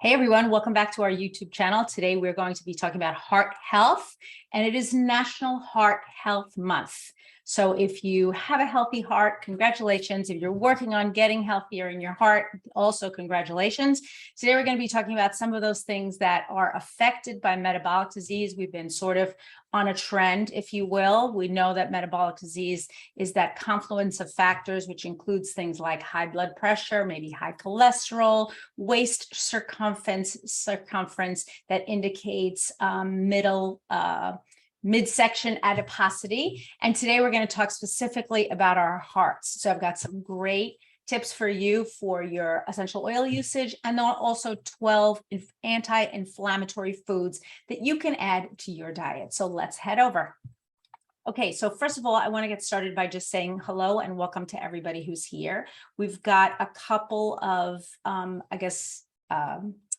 Hey everyone, welcome back to our YouTube channel. Today we're going to be talking about heart health, and it is National Heart Health Month. So if you have a healthy heart, congratulations. If you're working on getting healthier in your heart, also congratulations. Today we're going to be talking about some of those things that are affected by metabolic disease. We've been sort of on a trend, if you will. We know that metabolic disease is that confluence of factors, which includes things like high blood pressure, maybe high cholesterol, waist circumference that indicates midsection adiposity. And today we're going to talk specifically about our hearts. So I've got some great tips for you for your essential oil usage, and then also 12 anti-inflammatory foods that you can add to your diet. So let's head over. Okay, so first of all, I want to get started by just saying hello and welcome to everybody who's here. We've got a couple of,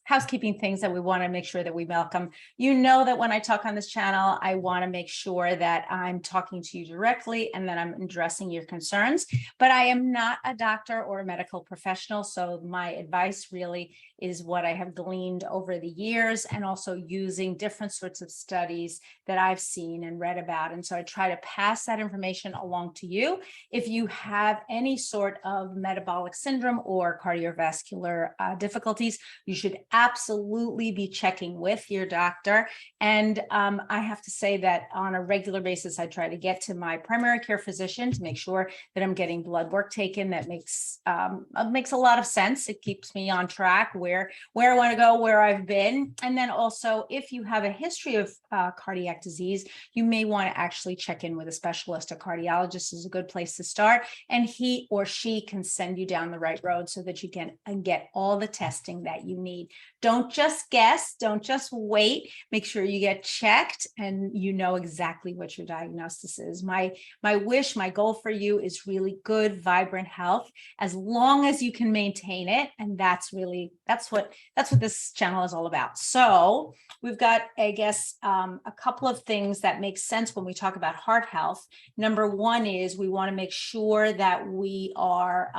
housekeeping things that we want to make sure that we welcome. You know that when I talk on this channel, I want to make sure that I'm talking to you directly and that I'm addressing your concerns, but I am not a doctor or a medical professional. So my advice really is what I have gleaned over the years, and also using different sorts of studies that I've seen and read about. And so I try to pass that information along to you. If you have any sort of metabolic syndrome or cardiovascular difficulties, you should absolutely be checking with your doctor. And I have to say that on a regular basis, I try to get to my primary care physician to make sure that I'm getting blood work taken. That makes a lot of sense. It keeps me on track where I want to go, where I've been. And then also, if you have a history of cardiac disease, you may want to actually check in with a specialist. A cardiologist is a good place to start, and he or she can send you down the right road so that you can get all the testing that you need. Don't just guess, don't just wait. Make sure you get checked and you know exactly what your diagnosis is. My wish, my goal for you is really good, vibrant health, as long as you can maintain it. And that's what this channel is all about. So we've got, I guess, a couple of things that make sense when we talk about heart health. Number one is we want to make sure that we are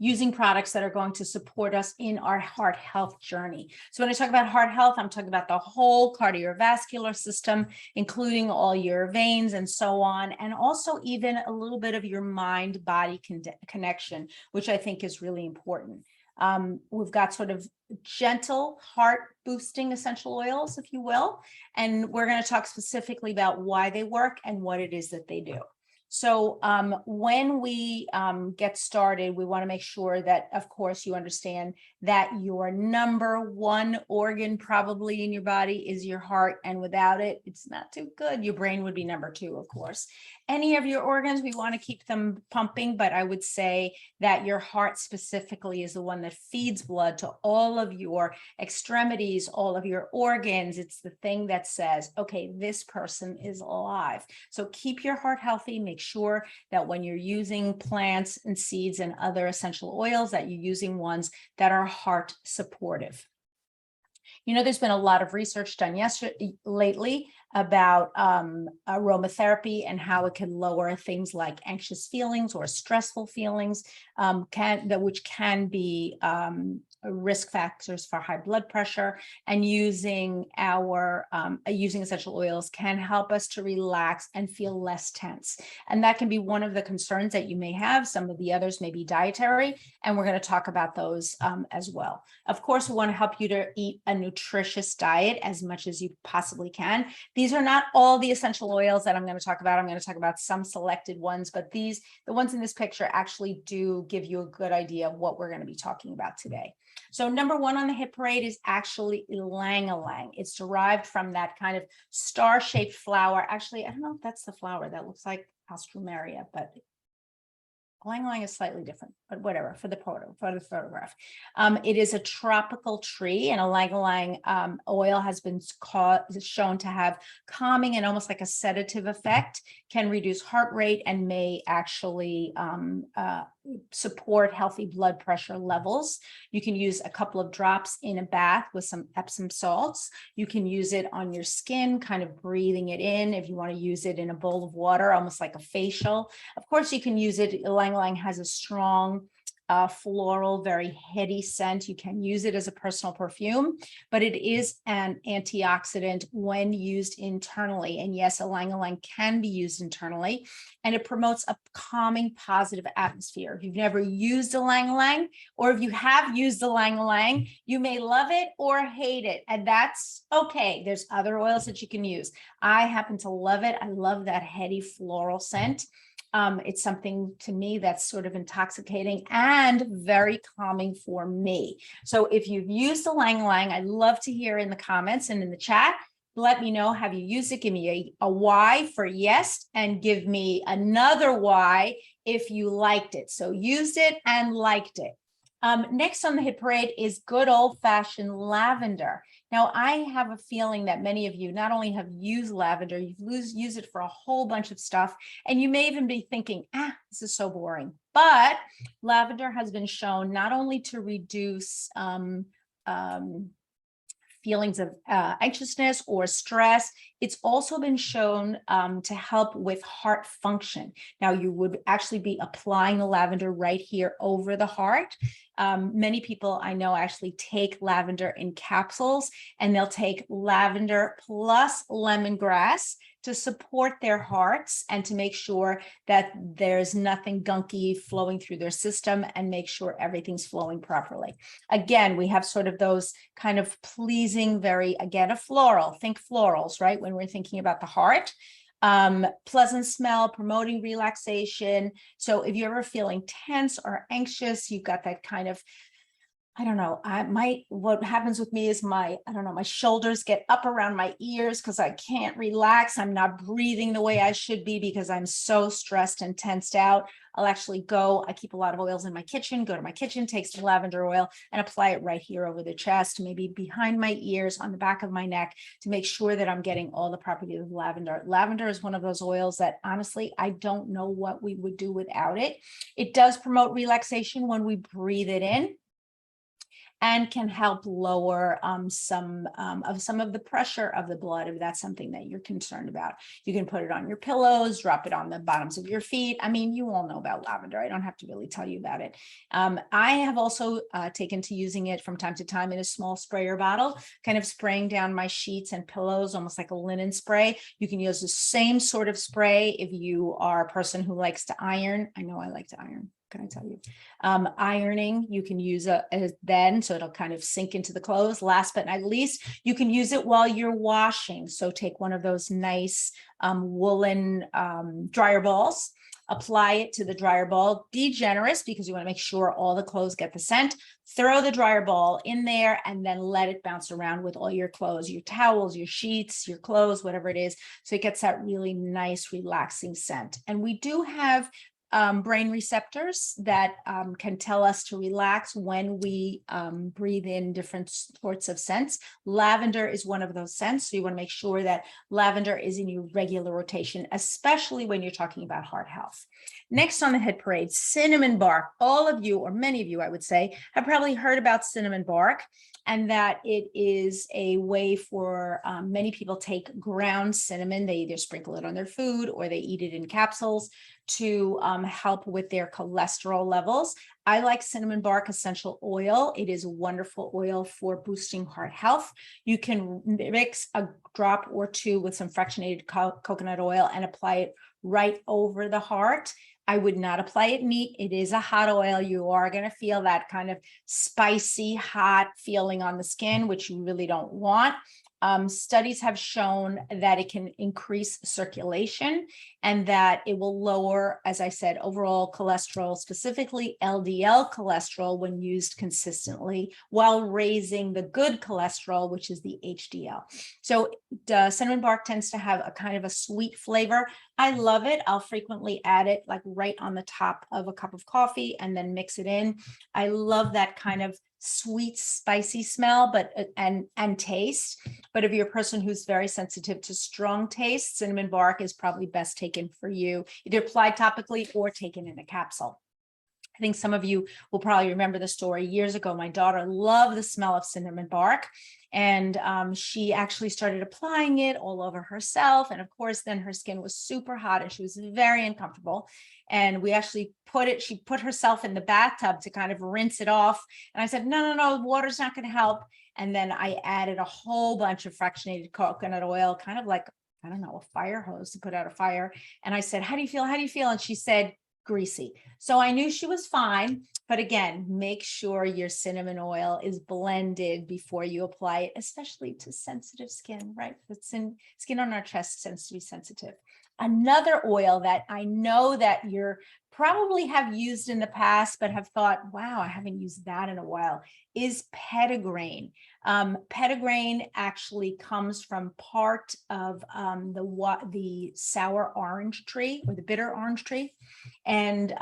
using products that are going to support us in our heart health journey. So when I talk about heart health, I'm talking about the whole cardiovascular system, including all your veins and so on, and also even a little bit of your mind-body connection, which I think is really important. We've got sort of gentle heart boosting essential oils, if you will, and we're going to talk specifically about why they work and what it is that they do. So when we get started, we want to make sure that, of course, you understand that your number one organ probably in your body is your heart. And without it, it's not too good. Your brain would be number two, of course. Any of your organs, we want to keep them pumping, but I would say that your heart specifically is the one that feeds blood to all of your extremities, all of your organs. It's the thing that says, okay, this person is alive. So keep your heart healthy. Make sure that when you're using plants and seeds and other essential oils, that you're using ones that are heart supportive. You know, there's been a lot of research done lately about aromatherapy and how it can lower things like anxious feelings or stressful feelings, which can be risk factors for high blood pressure. And using essential oils can help us to relax and feel less tense. And that can be one of the concerns that you may have. Some of the others may be dietary, and we're going to talk about those as well. Of course, we want to help you to eat a nutritious diet as much as you possibly can. These are not all the essential oils that I'm going to talk about. I'm going to talk about some selected ones, but the ones in this picture actually do give you a good idea of what we're going to be talking about today. So number one on the hit parade is actually Ylang Ylang. It's derived from that kind of star-shaped flower. Actually, I don't know if that's the flower that looks like Alstroemeria, but Ylang Ylang is slightly different, but whatever, for the photograph. It is a tropical tree, and Ylang Ylang oil has been shown to have calming and almost like a sedative effect, can reduce heart rate, and may actually support healthy blood pressure levels. You can use a couple of drops in a bath with some Epsom salts. You can use it on your skin, kind of breathing it in. If you want to use it in a bowl of water, almost like a facial. Of course, you can use it. Ylang Ylang has a strong floral, very heady scent. You can use it as a personal perfume, but it is an antioxidant when used internally. And yes, Ylang Ylang can be used internally, and it promotes a calming, positive atmosphere. If you've never used Ylang Ylang, or if you have used Ylang Ylang, you may love it or hate it, and that's okay. There's other oils that you can use. I happen to love it. I love that heady floral scent. It's something to me that's sort of intoxicating and very calming for me. So if you've used Ylang Ylang, I'd love to hear in the comments and in the chat. Let me know, have you used it? Give me a Y for yes, and give me another Y if you liked it. So used it and liked it. Next on the hit parade is good old-fashioned lavender. Now, I have a feeling that many of you not only have used lavender, you've used it for a whole bunch of stuff, and you may even be thinking, this is so boring. But lavender has been shown not only to reduce feelings of anxiousness or stress, it's also been shown to help with heart function. Now, you would actually be applying the lavender right here over the heart. Many people I know actually take lavender in capsules, and they'll take lavender plus lemongrass to support their hearts and to make sure that there's nothing gunky flowing through their system and make sure everything's flowing properly. Again, we have sort of those kind of pleasing, very, again, a floral, think florals, right? When we're thinking about the heart. Pleasant smell, promoting relaxation. So if you're ever feeling tense or anxious, you've got that kind of, I don't know, what happens with me is my shoulders get up around my ears because I can't relax. I'm not breathing the way I should be because I'm so stressed and tensed out. I'll actually I keep a lot of oils in my kitchen, go to my kitchen, take some lavender oil and apply it right here over the chest, maybe behind my ears, on the back of my neck, to make sure that I'm getting all the properties of lavender. Lavender is one of those oils that honestly, I don't know what we would do without it. It does promote relaxation when we breathe it in, and can help lower some of the pressure of the blood, if that's something that you're concerned about. You can put it on your pillows, drop it on the bottoms of your feet. I mean, you all know about lavender. I don't have to really tell you about it. I have also taken to using it from time to time in a small sprayer bottle, kind of spraying down my sheets and pillows, almost like a linen spray. You can use the same sort of spray if you are a person who likes to iron. I know I like to iron. Can I tell you? Ironing, you can use it then, so it'll kind of sink into the clothes. Last but not least, you can use it while you're washing. So take one of those nice woolen dryer balls, apply it to the dryer ball. Be generous because you want to make sure all the clothes get the scent. Throw the dryer ball in there and then let it bounce around with all your clothes, your towels, your sheets, your clothes, whatever it is. So it gets that really nice, relaxing scent. And we do have brain receptors that can tell us to relax when we breathe in different sorts of scents. Lavender is one of those scents, so you want to make sure that lavender is in your regular rotation, especially when you're talking about heart health. Next on the hit parade, cinnamon bark. All of you, or many of you, I would say, have probably heard about cinnamon bark, and that it is a way for many people take ground cinnamon. They either sprinkle it on their food or they eat it in capsules to help with their cholesterol levels. I like cinnamon bark essential oil. It is a wonderful oil for boosting heart health. You can mix a drop or two with some fractionated coconut oil and apply it right over the heart. I would not apply it neat. It is a hot oil. You are going to feel that kind of spicy, hot feeling on the skin, which you really don't want. Studies have shown that it can increase circulation and that it will lower, as I said, overall cholesterol, specifically LDL cholesterol when used consistently, while raising the good cholesterol, which is the HDL. So cinnamon bark tends to have a kind of a sweet flavor. I love it. I'll frequently add it like right on the top of a cup of coffee and then mix it in. I love that kind of sweet, spicy smell, but and taste. But if you're a person who's very sensitive to strong taste, cinnamon bark is probably best taken for you, either applied topically or taken in a capsule. I think some of you will probably remember the story years ago. My daughter loved the smell of cinnamon bark, And she actually started applying it all over herself. And of course, then her skin was super hot and she was very uncomfortable. And we actually she put herself in the bathtub to kind of rinse it off. And I said, no, water's not going to help. And then I added a whole bunch of fractionated coconut oil, kind of like, I don't know, a fire hose to put out a fire. And I said, how do you feel? How do you feel? And she said, greasy. So I knew she was fine. But again, make sure your cinnamon oil is blended before you apply it, especially to sensitive skin, right? Skin on our chest tends to be sensitive. Another oil that I know that you're probably have used in the past, but have thought, wow, I haven't used that in a while, is Petitgrain. Petitgrain actually comes from part of the sour orange tree or the bitter orange tree, and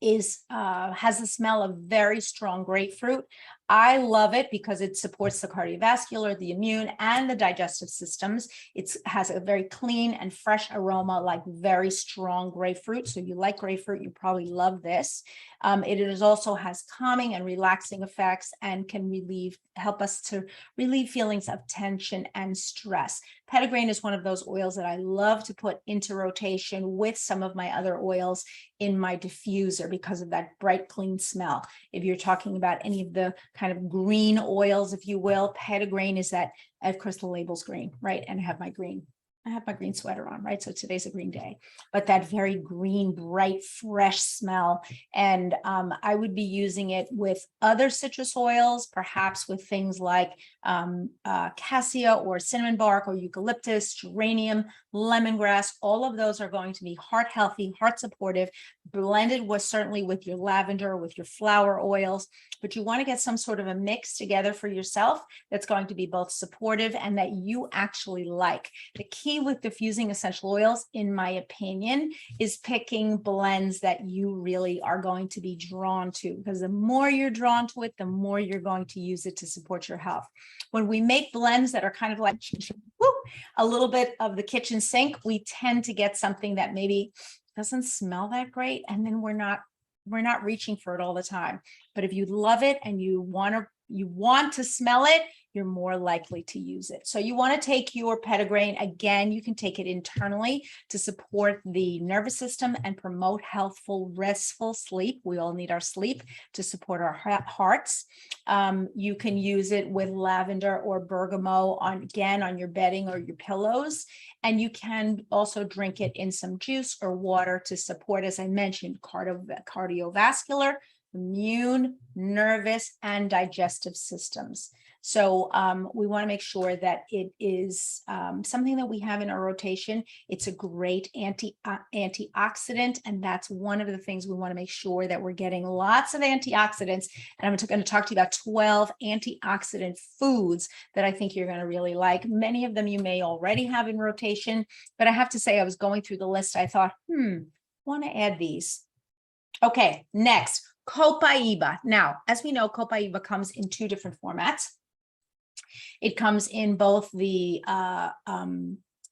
has the smell of very strong grapefruit. I love it because it supports the cardiovascular, the immune, and the digestive systems. It has a very clean and fresh aroma, like very strong grapefruit. So if you like grapefruit, you probably love this. It also has calming and relaxing effects and can help us to relieve feelings of tension and stress. Petitgrain is one of those oils that I love to put into rotation with some of my other oils in my diffuser because of that bright, clean smell. If you're talking about any of the kind of green oils, if you will, Petitgrain is that, of course, the label's green, right? And I have my green sweater on, right? So today's a green day, but that very green, bright, fresh smell. And I would be using it with other citrus oils, perhaps with things like cassia or cinnamon bark or eucalyptus, geranium, lemongrass. All of those are going to be heart healthy, heart supportive, blended certainly with your lavender, with your flower oils. But you want to get some sort of a mix together for yourself that's going to be both supportive and that you actually like. The key with diffusing essential oils, in my opinion, is picking blends that you really are going to be drawn to, because the more you're drawn to it, the more you're going to use it to support your health. When we make blends that are kind of like a little bit of the kitchen sink, we tend to get something that maybe doesn't smell that great, and then we're not reaching for it all the time. But if you love it and you want to smell it, you're more likely to use it. So you want to take your Petitgrain. Again, you can take it internally to support the nervous system and promote healthful, restful sleep. We all need our sleep to support our hearts. You can use it with lavender or bergamot on your bedding or your pillows. And you can also drink it in some juice or water to support, as I mentioned, cardiovascular, immune, nervous, and digestive systems. So we want to make sure that it is something that we have in our rotation. It's a great antioxidant, and that's one of the things we want to make sure that we're getting lots of antioxidants. And I'm going to talk to you about 12 antioxidant foods that I think you're going to really like. Many of them you may already have in rotation, but I have to say, I was going through the list. I thought, want to add these. Okay, next, Copaiba. Now, as we know, Copaiba comes in two different formats. It comes in both the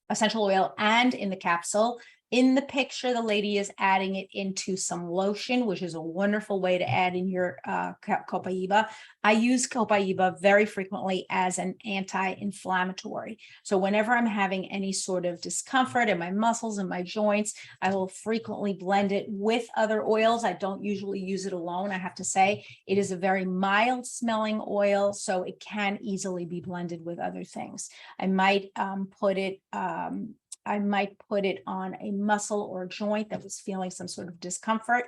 essential oil and in the capsule. In the picture, the lady is adding it into some lotion, which is a wonderful way to add in your Copaiba. I use Copaiba very frequently as an anti-inflammatory. So whenever I'm having any sort of discomfort in my muscles and my joints, I will frequently blend it with other oils. I don't usually use it alone, I have to say. It is a very mild smelling oil, so it can easily be blended with other things. I might put it on a muscle or joint that was feeling some sort of discomfort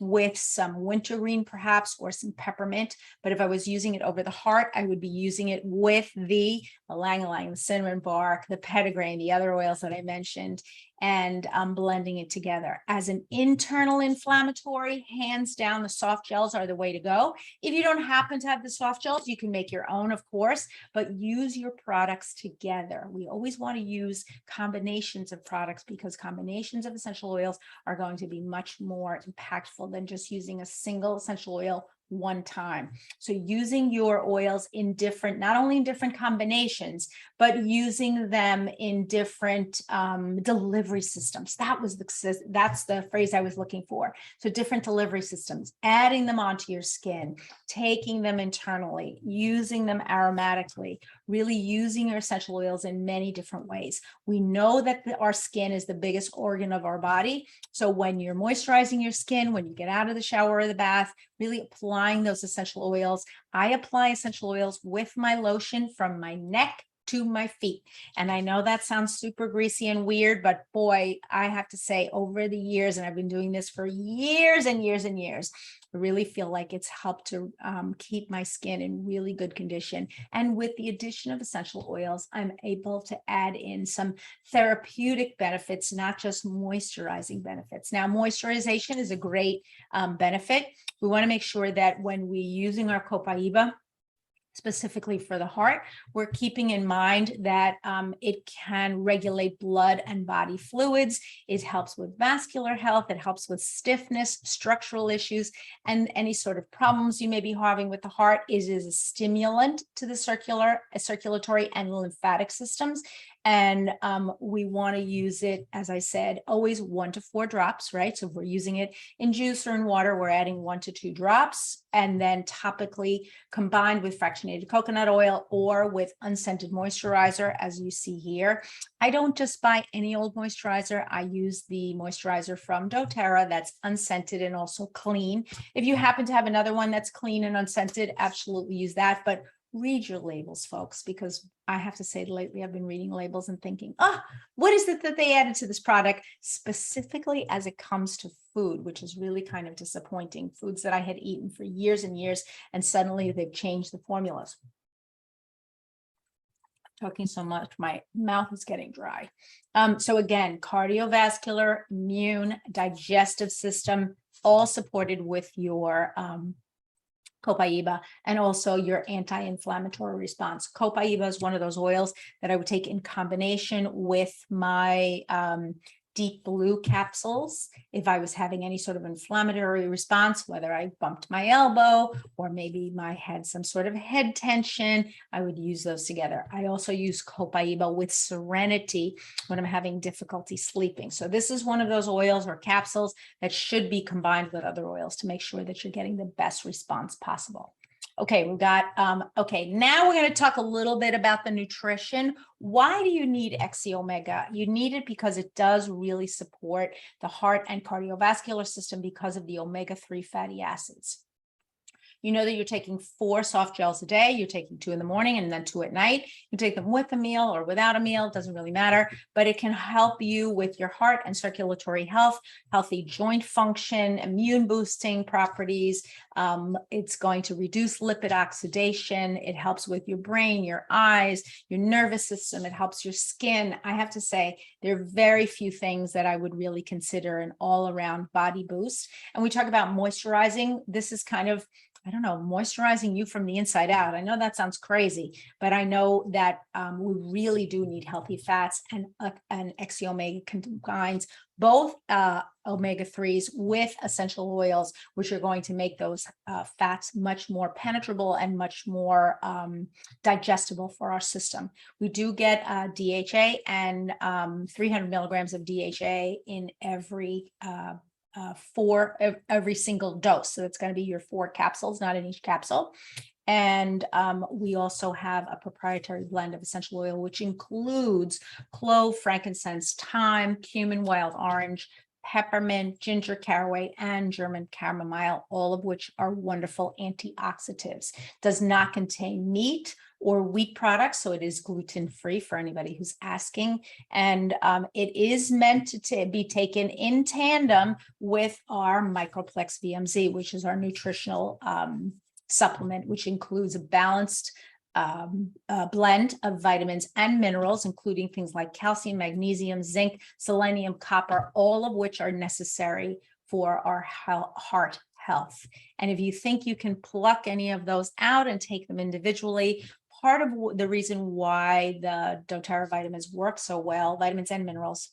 with some wintergreen perhaps, or some peppermint. But if I was using it over the heart, I would be using it with the Ylang Ylang, the cinnamon bark, the Petitgrain, the other oils that I mentioned, and blending it together. As an internal inflammatory, hands down, the soft gels are the way to go. If you don't happen to have the soft gels, you can make your own, of course, but use your products together. We always want to use combinations of products, because combinations of essential oils are going to be much more impactful than just using a single essential oil one time. So using your oils in different, not only in different combinations, but using them in different delivery systems. That's the phrase I was looking for. So different delivery systems, adding them onto your skin, taking them internally, using them aromatically, really using your essential oils in many different ways. We know that our skin is the biggest organ of our body. So when you're moisturizing your skin, when you get out of the shower or the bath, really applying those essential oils. I apply essential oils with my lotion from my neck to my feet. And I know that sounds super greasy and weird, but boy, I have to say over the years, and I've been doing this for years and years and years, I really feel like it's helped to keep my skin in really good condition. And with the addition of essential oils, I'm able to add in some therapeutic benefits, not just moisturizing benefits. Now, moisturization is a great benefit. We want to make sure that when we're using our Copaiba, specifically for the heart, we're keeping in mind that it can regulate blood and body fluids. It helps with vascular health. It helps with stiffness, structural issues, and any sort of problems you may be having with the heart. It is a stimulant to the circulatory and lymphatic systems. And we want to use it, as I said, always 1 to 4 drops, right? So if we're using it in juice or in water, we're adding 1 to 2 drops, and then topically combined with fractionated coconut oil or with unscented moisturizer, as you see here. I don't just buy any old moisturizer. I use the moisturizer from dōTERRA that's unscented and also clean. If you happen to have another one that's clean and unscented, absolutely use that. But read your labels, folks, because I have to say lately I've been reading labels and thinking, what is it that they added to this product, specifically as it comes to food, which is really kind of disappointing. Foods that I had eaten for years and years, and suddenly they've changed the formulas. Talking so much, my mouth is getting dry. So again, cardiovascular, immune, digestive system, all supported with your Copaiba, and also your anti-inflammatory response. Copaiba is one of those oils that I would take in combination with my deep blue capsules if I was having any sort of inflammatory response, whether I bumped my elbow or maybe I had some sort of head tension. I would use those together. I also use Copaiba with Serenity when I'm having difficulty sleeping. So this is one of those oils or capsules that should be combined with other oils to make sure that you're getting the best response possible. Okay, we've got, okay, now we're going to talk a little bit about the nutrition. Why do you need XC Omega? You need it because it does really support the heart and cardiovascular system because of the omega-3 fatty acids. You know that you're taking 4 soft gels a day. You're taking 2 in the morning and then 2 at night. You take them with a meal or without a meal, it doesn't really matter, but it can help you with your heart and circulatory health, healthy joint function, immune boosting properties. It's going to reduce lipid oxidation. It helps with your brain, your eyes, your nervous system. It helps your skin. I have to say, there are very few things that I would really consider an all-around body boost. And we talk about moisturizing. This is kind of, I don't know, moisturizing you from the inside out. I know that sounds crazy, but I know that we really do need healthy fats, and XC Omega combines both omega-3s with essential oils, which are going to make those fats much more penetrable and much more digestible for our system. We do get DHA and 300 milligrams of DHA in every every single dose. So it's going to be your 4 capsules, not in each capsule. And we also have a proprietary blend of essential oil, which includes clove, frankincense, thyme, cumin, wild orange, peppermint, ginger, caraway, and German chamomile, all of which are wonderful antioxidants. Does not contain meat or wheat products, so it is gluten-free for anybody who's asking. And it is meant to be taken in tandem with our MICRO PLEX VMz, which is our nutritional supplement, which includes a balanced blend of vitamins and minerals, including things like calcium, magnesium, zinc, selenium, copper, all of which are necessary for our heart health. And if you think you can pluck any of those out and take them individually, part of the reason why the dōTERRA vitamins work so well, vitamins and minerals,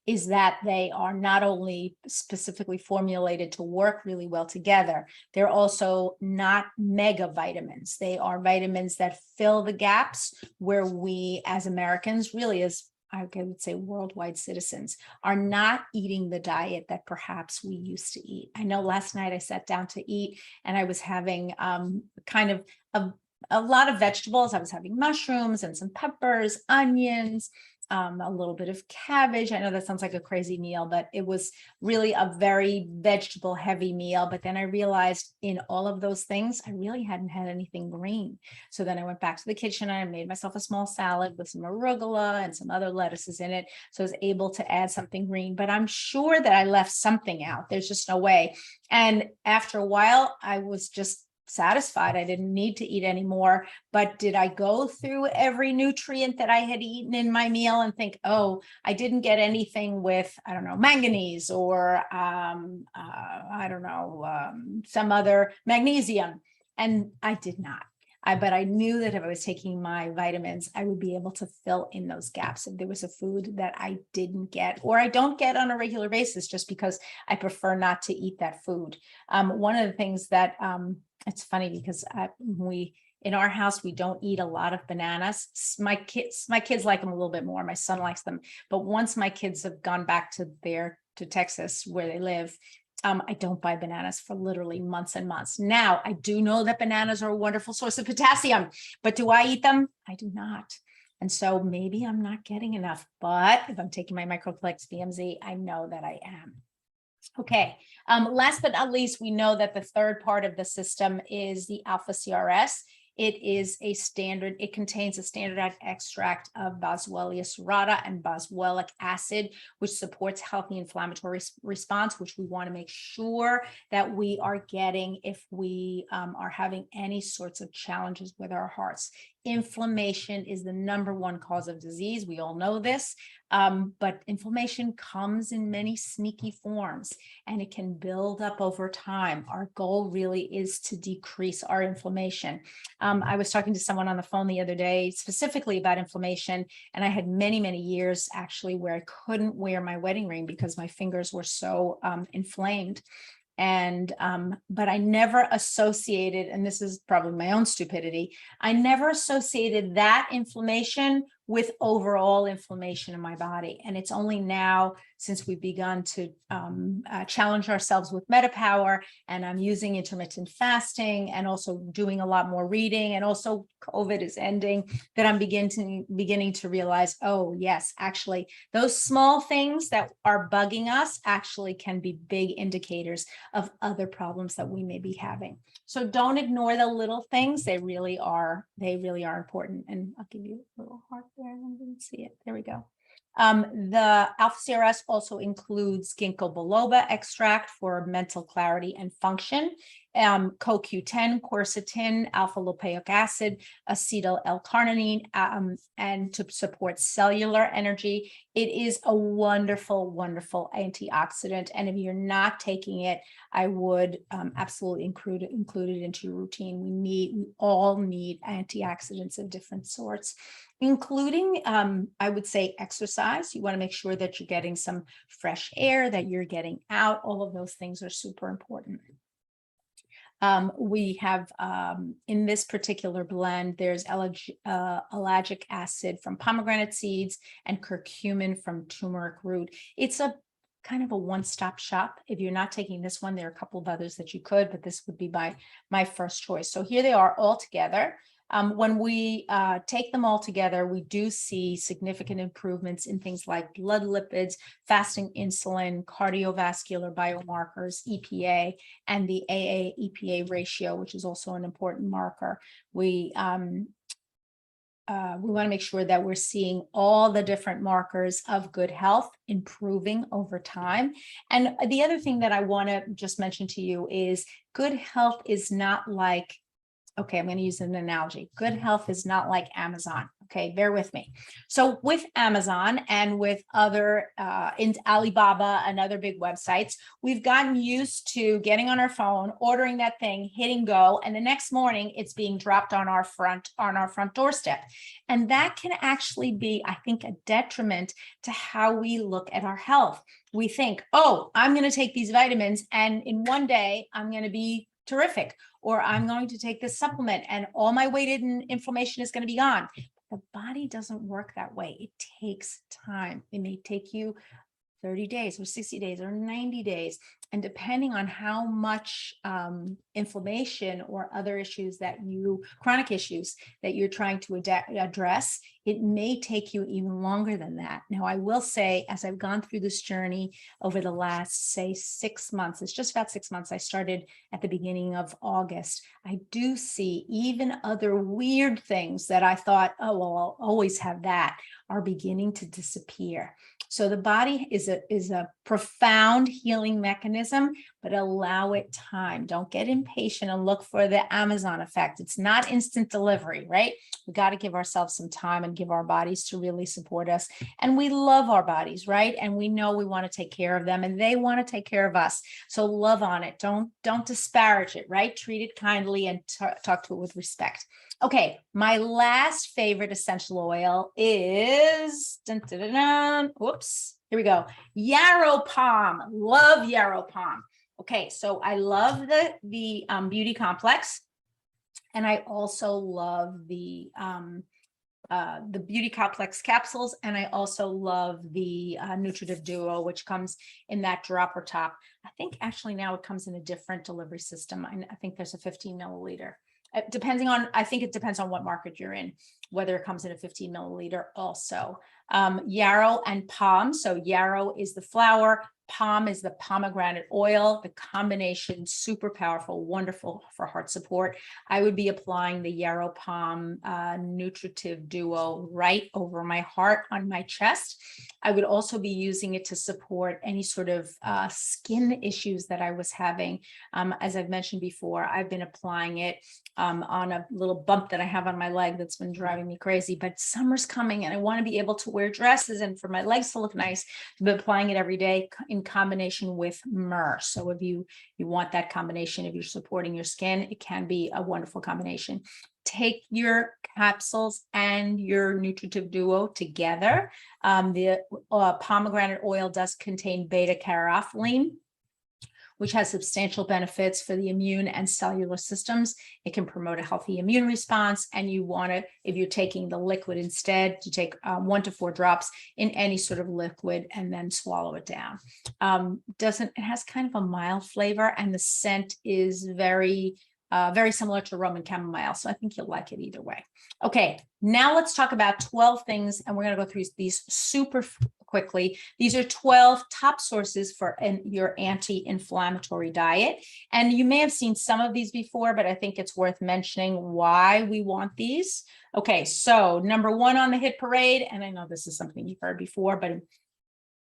is that they are not only specifically formulated to work really well together, they're also not mega vitamins. They are vitamins that fill the gaps where we as Americans, really as I would say worldwide citizens, are not eating the diet that perhaps we used to eat. I know last night I sat down to eat and I was having kind of a lot of vegetables. I was having mushrooms and some peppers, onions, a little bit of cabbage. I know that sounds like a crazy meal, but it was really a very vegetable heavy meal. But then I realized in all of those things, I really hadn't had anything green. So then I went back to the kitchen and I made myself a small salad with some arugula and some other lettuces in it. So I was able to add something green, but I'm sure that I left something out. There's just no way. And after a while, I was just satisfied. I didn't need to eat anymore. But did I go through every nutrient that I had eaten in my meal and think, oh, I didn't get anything with, I don't know, manganese or, I don't know, some other magnesium? And I did not. But I knew that if I was taking my vitamins, I would be able to fill in those gaps if there was a food that I didn't get or I don't get on a regular basis just because I prefer not to eat that food. One of the things that it's funny because in our house, we don't eat a lot of bananas. My kids like them a little bit more. My son likes them. But once my kids have gone back to Texas where they live, I don't buy bananas for literally months and months. Now, I do know that bananas are a wonderful source of potassium, but do I eat them? I do not. And so maybe I'm not getting enough, but if I'm taking my MICRO PLEX VMz, I know that I am. Okay. Last but not least, we know that the third part of the system is the ALPHA CRS. It contains a standardized extract of Boswellia serrata and boswellic acid, which supports healthy inflammatory response, which we want to make sure that we are getting if we are having any sorts of challenges with our hearts. Inflammation is the #1 cause of disease. We all know this, but inflammation comes in many sneaky forms and it can build up over time. Our goal really is to decrease our inflammation. I was talking to someone on the phone the other day specifically about inflammation, and I had many, many years actually where I couldn't wear my wedding ring because my fingers were so inflamed. And but I never associated, and this is probably my own stupidity, I never associated that inflammation with overall inflammation in my body. And it's only now since we've begun to challenge ourselves with MetaPower, and I'm using intermittent fasting and also doing a lot more reading, and also COVID is ending, that I'm beginning to realize, oh yes, actually those small things that are bugging us actually can be big indicators of other problems that we may be having. So don't ignore the little things. They really are important. And I'll give you a little heart there. I didn't see it. There we go. The ALPHA CRS also includes ginkgo biloba extract for mental clarity and function, CoQ10, quercetin, alpha lipoic acid, acetyl L-carnitine, and to support cellular energy. It is a wonderful, wonderful antioxidant. And if you're not taking it, I would absolutely include it into your routine. We all need antioxidants of different sorts, including, I would say, exercise. You want to make sure that you're getting some fresh air, that you're getting out. All of those things are super important. We have, in this particular blend, there's ellagic acid from pomegranate seeds and curcumin from turmeric root. It's a kind of a one-stop shop. If you're not taking this one, there are a couple of others that you could, but this would be my first choice. So here they are all together. When we take them all together, we do see significant improvements in things like blood lipids, fasting insulin, cardiovascular biomarkers, EPA, and the AA-EPA ratio, which is also an important marker. We want to make sure that we're seeing all the different markers of good health improving over time. And the other thing that I want to just mention to you is good health is not like Okay, I'm going to use an analogy. Good health is not like Amazon. Okay, bear with me. So with Amazon and with other in Alibaba and other big websites, we've gotten used to getting on our phone, ordering that thing, hitting go, and the next morning it's being dropped on our front doorstep. And that can actually be, I think, a detriment to how we look at our health. We think, oh, I'm going to take these vitamins and in one day I'm going to be terrific, or I'm going to take this supplement and all my weight and inflammation is going to be gone. The body doesn't work that way. It takes time. It may take you 30 days or 60 days or 90 days. And depending on how much inflammation or other issues chronic issues that you're trying to address, it may take you even longer than that. Now, I will say, as I've gone through this journey over the last, say, 6 months, it's just about 6 months. I started at the beginning of August. I do see even other weird things that I thought, oh, well, I'll always have that, are beginning to disappear. So the body is a profound healing mechanism, but allow it time. Don't get impatient and look for the Amazon effect. It's not instant delivery, right? We got to give ourselves some time and give our bodies to really support us. And we love our bodies, right? And we know we want to take care of them and they want to take care of us. So love on it. Don't disparage it, right? Treat it kindly and talk to it with respect. Okay, my last favorite essential oil is, whoops, here we go. Yarrow Palm. Love Yarrow Palm. Okay, so I love the Beauty Complex, and I also love the Beauty Complex capsules, and I also love the Nutritive Duo, which comes in that dropper top. I think actually now it comes in a different delivery system. I think there's a 15 milliliter. I think it depends on what market you're in, whether it comes in a 15 milliliter also. Yarrow and Palm. So Yarrow is the flower, Palm is the pomegranate oil. The combination, super powerful, wonderful for heart support. I would be applying the Yarrow Palm Nutritive Duo right over my heart on my chest. I would also be using it to support any sort of skin issues that I was having. As I've mentioned before, I've been applying it on a little bump that I have on my leg that's been driving me crazy, but summer's coming and I want to be able to wear dresses and for my legs to look nice. I've been applying it every day in combination with myrrh. So if you want that combination, if you're supporting your skin, it can be a wonderful combination. Take your capsules and your Nutritive Duo together. The pomegranate oil does contain beta-caryophyllene, which has substantial benefits for the immune and cellular systems. It can promote a healthy immune response. And you want to, if you're taking the liquid instead, to take 1 to 4 drops in any sort of liquid and then swallow it down. It has kind of a mild flavor, and the scent is very similar to Roman chamomile. So I think you'll like it either way. Okay, now let's talk about 12 things, and we're going to go through these super quickly. These are 12 top sources for your anti-inflammatory diet. And you may have seen some of these before, but I think it's worth mentioning why we want these. Okay, so number 1 on the hit parade, and I know this is something you've heard before, but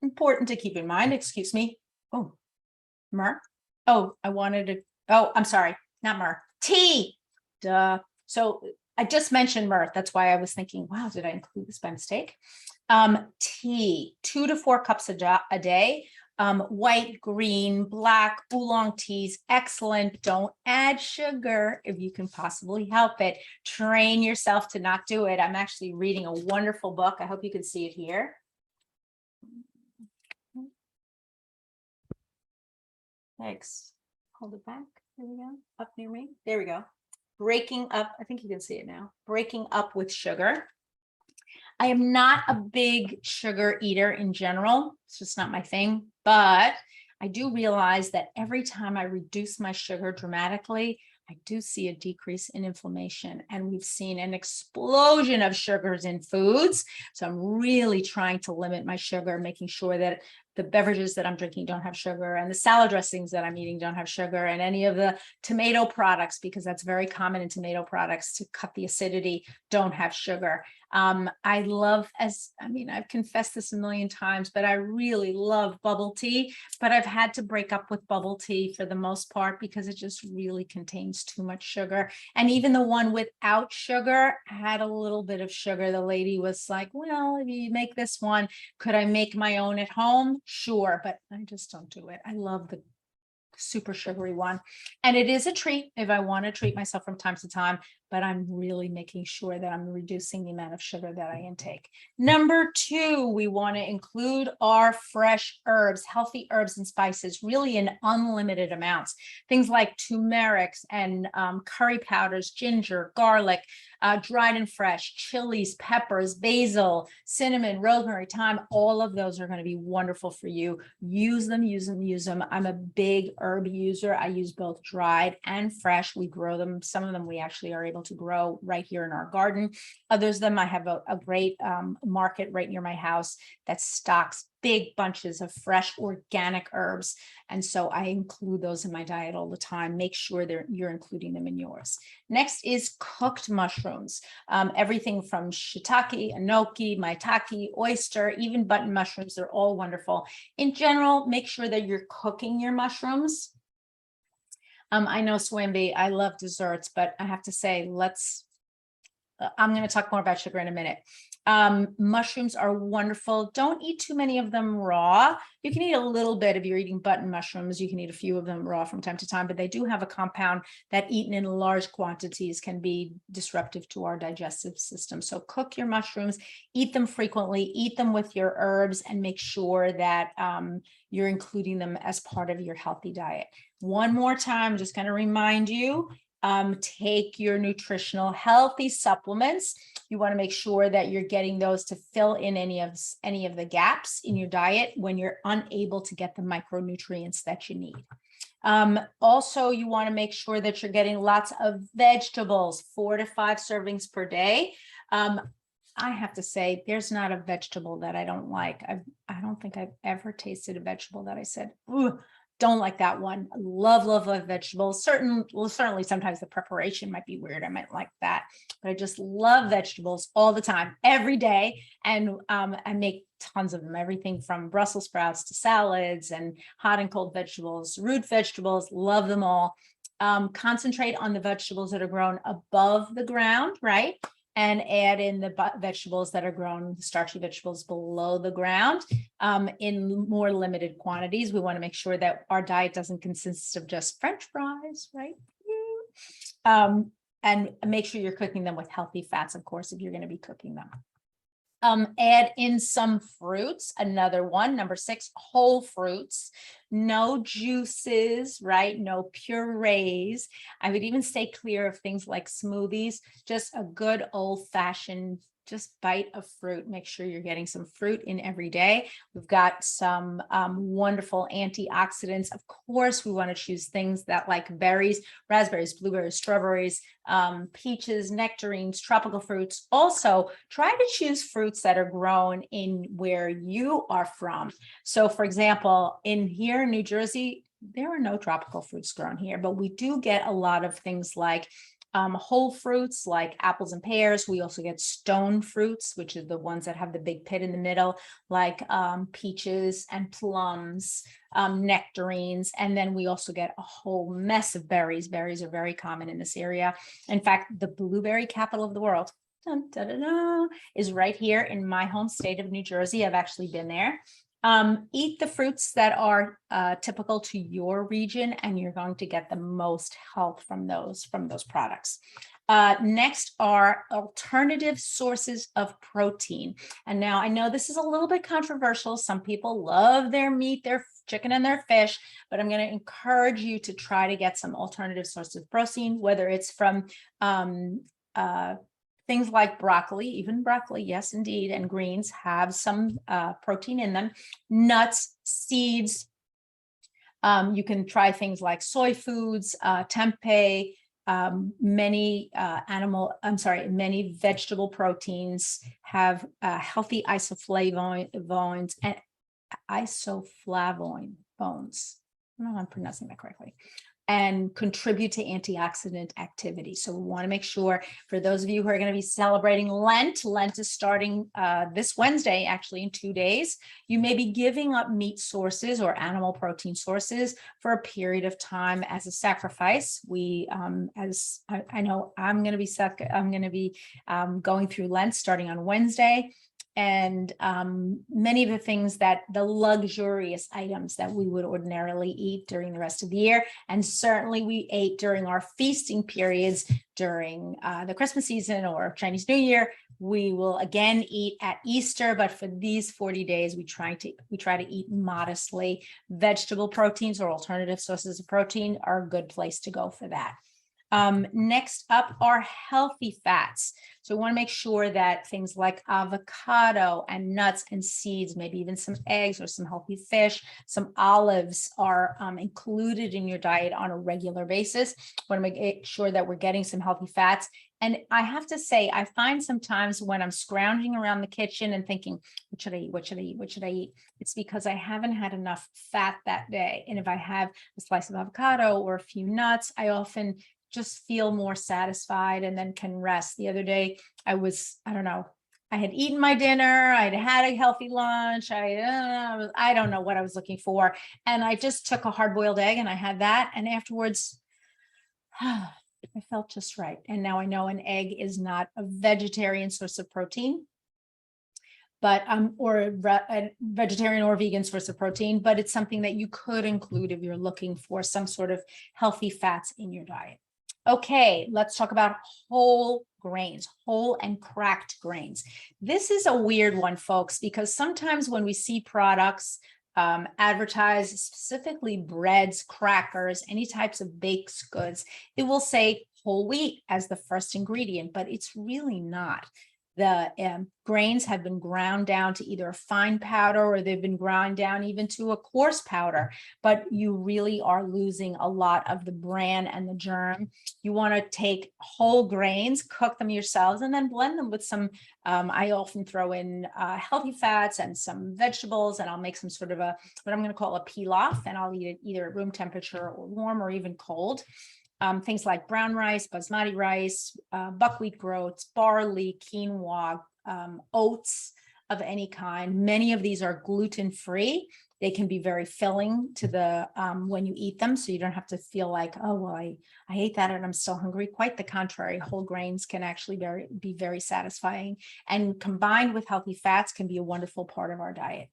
important to keep in mind, excuse me. Oh, myrrh. Oh, I'm sorry, not myrrh. Tea. Duh. So I just mentioned myrrh. That's why I was thinking, wow, did I include this by mistake? Tea, 2 to 4 cups a day. White, green, black, oolong teas, excellent. Don't add sugar if you can possibly help it. Train yourself to not do it. I'm actually reading a wonderful book. I hope you can see it here. Thanks. Hold it back. There we go. Up near me. There we go. Breaking up. I think you can see it now. Breaking up with sugar. I am not a big sugar eater in general. It's just not my thing. But I do realize that every time I reduce my sugar dramatically, I do see a decrease in inflammation. And we've seen an explosion of sugars in foods. So I'm really trying to limit my sugar, making sure that the beverages that I'm drinking don't have sugar, and the salad dressings that I'm eating don't have sugar, and any of the tomato products, because that's very common in tomato products to cut the acidity, don't have sugar. I love, I've confessed this a million times, but I really love bubble tea, but I've had to break up with bubble tea for the most part because it just really contains too much sugar. And even the one without sugar had a little bit of sugar. The lady was like, well, if you make this one, could I make my own at home? Sure, but I just don't do it. I love the super sugary one. And it is a treat if I want to treat myself from time to time, but I'm really making sure that I'm reducing the amount of sugar that I intake. Number 2, we want to include our fresh herbs, healthy herbs and spices, really in unlimited amounts. Things like turmerics and curry powders, ginger, garlic, dried and fresh, chilies, peppers, basil, cinnamon, rosemary, thyme, all of those are going to be wonderful for you. Use them, use them, use them. I'm a big herb user. I use both dried and fresh. We grow them. Some of them we actually are able to grow right here in our garden. Others of them, I have a great market right near my house that stocks big bunches of fresh organic herbs. And so I include those in my diet all the time. Make sure you're including them in yours. Next is cooked mushrooms. Everything from shiitake, enoki, maitake, oyster, even button mushrooms, they're all wonderful. In general, make sure that you're cooking your mushrooms. I know, Swambi, I love desserts, but I have to say, I'm going to talk more about sugar in a minute. Mushrooms are wonderful. Don't eat too many of them raw. You can eat a little bit if you're eating button mushrooms. You can eat a few of them raw from time to time, but they do have a compound that eaten in large quantities can be disruptive to our digestive system. So cook your mushrooms, eat them frequently, eat them with your herbs, and make sure that you're including them as part of your healthy diet. One more time, I'm just going to remind you, take your nutritional healthy supplements. You want to make sure that you're getting those to fill in any of the gaps in your diet when you're unable to get the micronutrients that you need. Also, you want to make sure that you're getting lots of vegetables, 4 to 5 servings per day. I have to say, there's not a vegetable that I don't like. I don't think I've ever tasted a vegetable that I said, ooh, don't like that one. Love vegetables. Certainly sometimes the preparation might be weird. I might like that, but I just love vegetables all the time, every day. And I make tons of them, everything from Brussels sprouts to salads and hot and cold vegetables, root vegetables, love them all. Concentrate on the vegetables that are grown above the ground, right? And add in the vegetables that are grown, the starchy vegetables below the ground in more limited quantities. We want to make sure that our diet doesn't consist of just French fries, right? And make sure you're cooking them with healthy fats, of course, if you're going to be cooking them. Add in some fruits. Another one, number 6, whole fruits, no juices, right? No purees. I would even stay clear of things like smoothies, just a good old-fashioned just bite of fruit. Make sure you're getting some fruit in every day. We've got some wonderful antioxidants. Of course, we want to choose things that like berries, raspberries, blueberries, strawberries, peaches, nectarines, tropical fruits. Also, try to choose fruits that are grown in where you are from. So, for example, here in New Jersey, there are no tropical fruits grown here, but we do get a lot of things like whole fruits like apples and pears. We also get stone fruits, which are the ones that have the big pit in the middle, like peaches and plums, nectarines. And then we also get a whole mess of berries. Berries are very common in this area. In fact, the blueberry capital of the world is right here in my home state of New Jersey. I've actually been there. Eat the fruits that are typical to your region, and you're going to get the most health from those products. Next are alternative sources of protein. And now I know this is a little bit controversial. Some people love their meat, their chicken and their fish, but I'm going to encourage you to try to get some alternative sources of protein, whether it's from things like broccoli, even broccoli, yes, indeed, and greens have some protein in them. Nuts, seeds. You can try things like soy foods, tempeh, many vegetable proteins have healthy isoflavones and isoflavonoids. I don't know if I'm pronouncing that correctly. And contribute to antioxidant activity. So we want to make sure, for those of you who are going to be celebrating Lent is starting this Wednesday, actually in 2 days. You may be giving up meat sources or animal protein sources for a period of time as a sacrifice. As I know, I'm going to be going through Lent starting on Wednesday. And many of the things the luxurious items that we would ordinarily eat during the rest of the year. And certainly we ate during our feasting periods during the Christmas season or Chinese New Year. We will again eat at Easter, but for these 40 days, we try to eat modestly. Vegetable proteins or alternative sources of protein are a good place to go for that. Next up are healthy fats. So we want to make sure that things like avocado and nuts and seeds, maybe even some eggs or some healthy fish, some olives are included in your diet on a regular basis. We want to make sure that we're getting some healthy fats. And I have to say, I find sometimes when I'm scrounging around the kitchen and thinking, what should I eat? What should I eat? What should I eat? It's because I haven't had enough fat that day. And if I have a slice of avocado or a few nuts, I often just feel more satisfied and then can rest. The other day, I had eaten my dinner, I'd had a healthy lunch, I don't know what I was looking for. And I just took a hard-boiled egg and I had that. And afterwards, I felt just right. And now I know an egg is not a vegetarian source of protein, but or a vegetarian or vegan source of protein, but it's something that you could include if you're looking for some sort of healthy fats in your diet. Okay, let's talk about whole grains, whole and cracked grains. This is a weird one, folks, because sometimes when we see products advertised, specifically breads, crackers, any types of baked goods, it will say whole wheat as the first ingredient, but it's really not. The grains have been ground down to either a fine powder or they've been ground down even to a coarse powder, but you really are losing a lot of the bran and the germ. You want to take whole grains, cook them yourselves, and then blend them with some, I often throw in healthy fats and some vegetables, and I'll make some sort of what I'm going to call a pilaf, and I'll eat it either at room temperature or warm or even cold. Things like brown rice, basmati rice, buckwheat groats, barley, quinoa, oats of any kind. Many of these are gluten-free. They can be very filling to the when you eat them, so you don't have to feel like, oh, well, I ate that and I'm still hungry. Quite the contrary, whole grains can actually be very satisfying, and combined with healthy fats can be a wonderful part of our diet.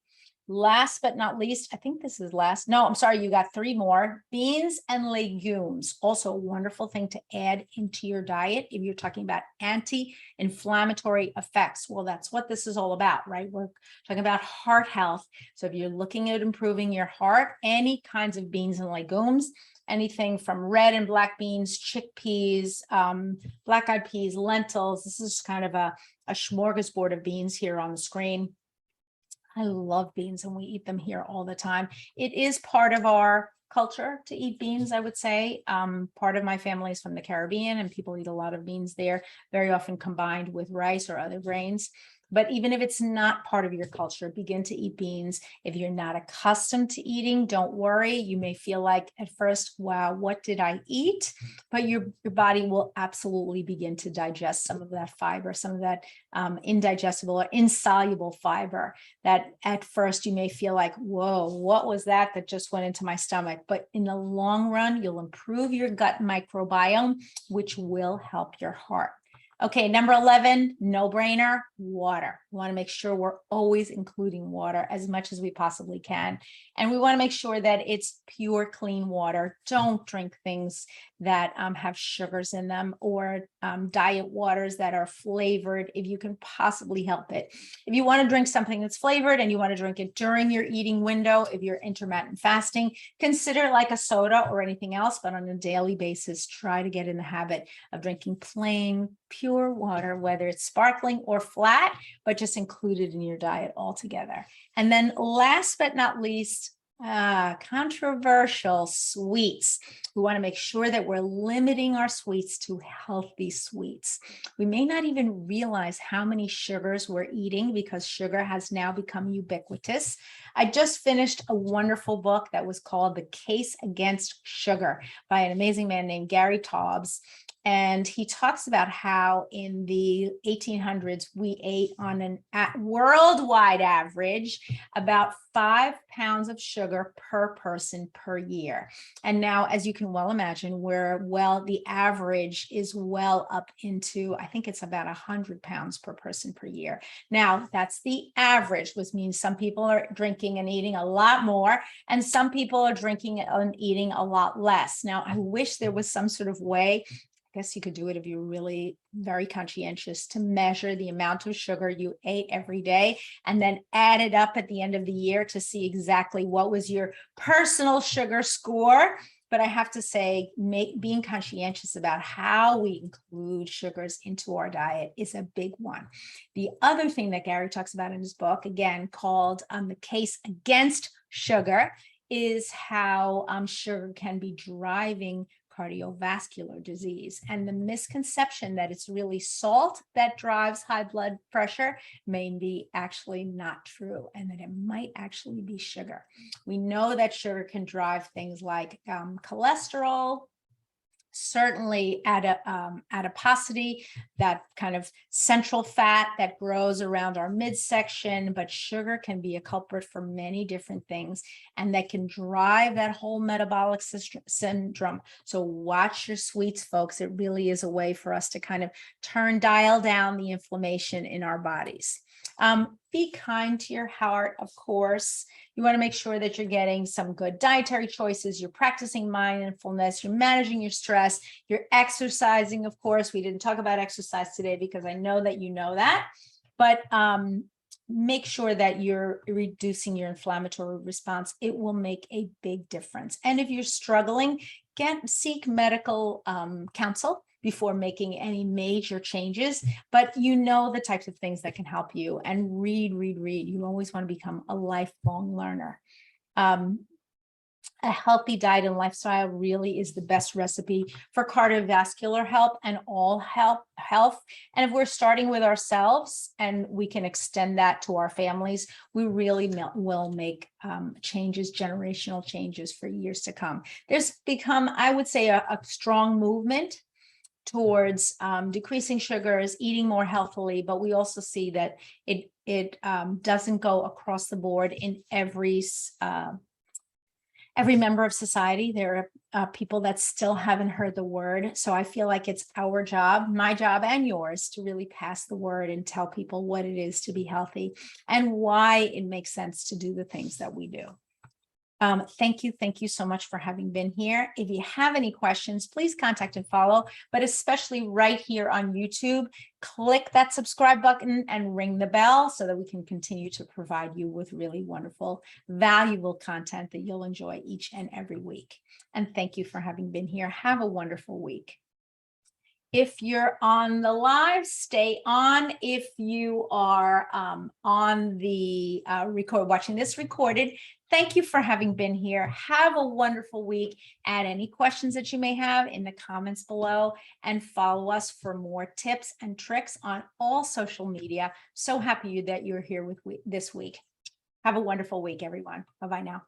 Last but not least, I think this is last. No, I'm sorry, you got 3 more. Beans and legumes, also a wonderful thing to add into your diet if you're talking about anti-inflammatory effects. Well, that's what this is all about, right? We're talking about heart health. So if you're looking at improving your heart, any kinds of beans and legumes, anything from red and black beans, chickpeas, black-eyed peas, lentils. This is kind of a smorgasbord of beans here on the screen. I love beans and we eat them here all the time. It is part of our culture to eat beans, I would say. Part of my family is from the Caribbean and people eat a lot of beans there, very often combined with rice or other grains. But even if it's not part of your culture, begin to eat beans. If you're not accustomed to eating, don't worry. You may feel like at first, wow, what did I eat? But your body will absolutely begin to digest some of that fiber, some of that indigestible or insoluble fiber that at first you may feel like, whoa, what was that just went into my stomach? But in the long run, you'll improve your gut microbiome, which will help your heart. Okay, number 11, no brainer, water. We want to make sure we're always including water as much as we possibly can. And we want to make sure that it's pure, clean water. Don't drink things that have sugars in them or diet waters that are flavored if you can possibly help it. If you want to drink something that's flavored and you want to drink it during your eating window, if you're intermittent fasting, consider like a soda or anything else, but on a daily basis, try to get in the habit of drinking plain, pure water, whether it's sparkling or flat, but just included in your diet altogether. And then last but not least, controversial sweets. We want to make sure that we're limiting our sweets to healthy sweets. We may not even realize how many sugars we're eating because sugar has now become ubiquitous. I just finished a wonderful book that was called The Case Against Sugar by an amazing man named Gary Taubes. And he talks about how in the 1800s, we ate on an worldwide average about 5 pounds of sugar per person per year. And now, as you can well imagine, the average is well up into, I think it's about 100 pounds per person per year. Now, that's the average, which means some people are drinking and eating a lot more, and some people are drinking and eating a lot less. Now, I wish there was some sort of way, I guess you could do it if you're really very conscientious, to measure the amount of sugar you ate every day and then add it up at the end of the year to see exactly what was your personal sugar score. But I have to say, being conscientious about how we include sugars into our diet is a big one. The other thing that Gary talks about in his book, again, called The Case Against Sugar, is how sugar can be driving cardiovascular disease. And the misconception that it's really salt that drives high blood pressure may be actually not true, and that it might actually be sugar. We know that sugar can drive things like cholesterol, certainly adiposity, that kind of central fat that grows around our midsection, but sugar can be a culprit for many different things, and that can drive that whole metabolic syndrome. So watch your sweets, folks. It really is a way for us to kind of dial down the inflammation in our bodies. Be kind to your heart, of course. You want to make sure that you're getting some good dietary choices, you're practicing mindfulness, you're managing your stress, you're exercising, of course. We didn't talk about exercise today because I know that you know that, but make sure that you're reducing your inflammatory response. It will make a big difference. And if you're struggling, seek medical counsel before making any major changes, but you know the types of things that can help you. And read. You always want to become a lifelong learner. A healthy diet and lifestyle really is the best recipe for cardiovascular health and all health. And if we're starting with ourselves and we can extend that to our families, we really will make changes, generational changes for years to come. There's become, I would say, a strong movement towards decreasing sugars, eating more healthily, but we also see that it doesn't go across the board in every member of society. There are people that still haven't heard the word. So I feel like it's our job, my job and yours, to really pass the word and tell people what it is to be healthy and why it makes sense to do the things that we do. Thank you so much for having been here. If you have any questions, please contact and follow, but especially right here on YouTube, click that subscribe button and ring the bell so that we can continue to provide you with really wonderful, valuable content that you'll enjoy each and every week. And thank you for having been here. Have a wonderful week. If you're on the live, stay on. If you are on the watching this recorded, thank you for having been here. Have a wonderful week. Add any questions that you may have in the comments below and follow us for more tips and tricks on all social media. So happy that you're here this week. Have a wonderful week, everyone. Bye-bye now.